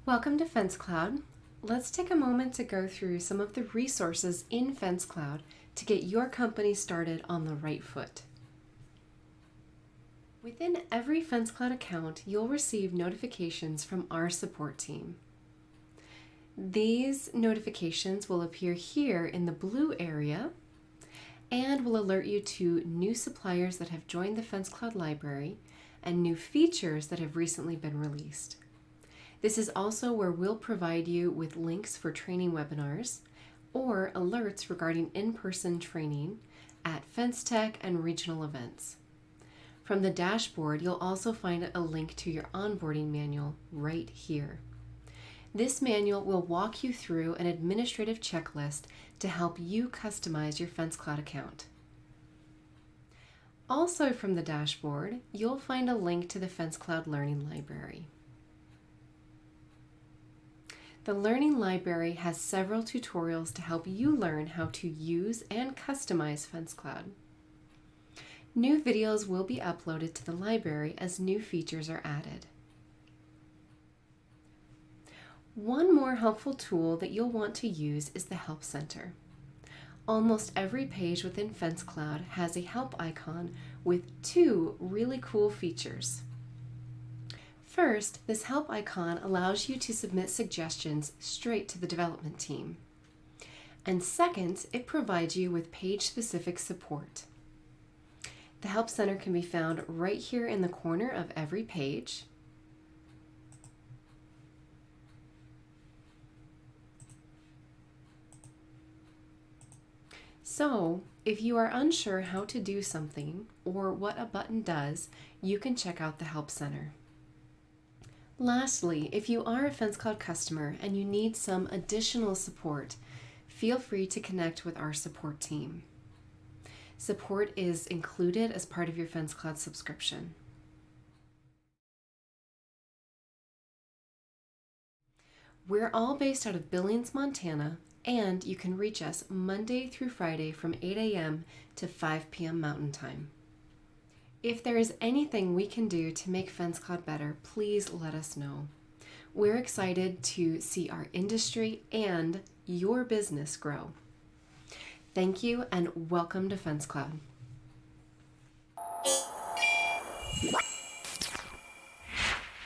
Welcome to FenceCloud. Let's take a moment to go through some of the resources in FenceCloud to get your company started on the right foot. Within every FenceCloud account, you'll receive notifications from our support team. These notifications will appear here in the blue area and will alert you to new suppliers that have joined the FenceCloud library and new features that have recently been released. This is also where we'll provide you with links for training webinars or alerts regarding in-person training at FenceTech and regional events. From the dashboard, you'll also find a link to your onboarding manual right here. This manual will walk you through an administrative checklist to help you customize your FenceCloud account. Also from the dashboard, you'll find a link to the FenceCloud Learning Library. The Learning Library has several tutorials to help you learn how to use and customize FenceCloud. New videos will be uploaded to the library as new features are added. One more helpful tool that you'll want to use is the Help Center. Almost every page within FenceCloud has a help icon with two really cool features. First, this help icon allows you to submit suggestions straight to the development team. And second, it provides you with page-specific support. The Help Center can be found right here in the corner of every page. So, if you are unsure how to do something or what a button does, you can check out the Help Center. Lastly, if you are a FenceCloud customer and you need some additional support, feel free to connect with our support team. Support is included as part of your FenceCloud subscription. We're all based out of Billings, Montana, and you can reach us Monday through Friday from 8 a.m. to 5 p.m. Mountain Time. If there is anything we can do to make FenceCloud better, please let us know. We're excited to see our industry and your business grow. Thank you and welcome to FenceCloud.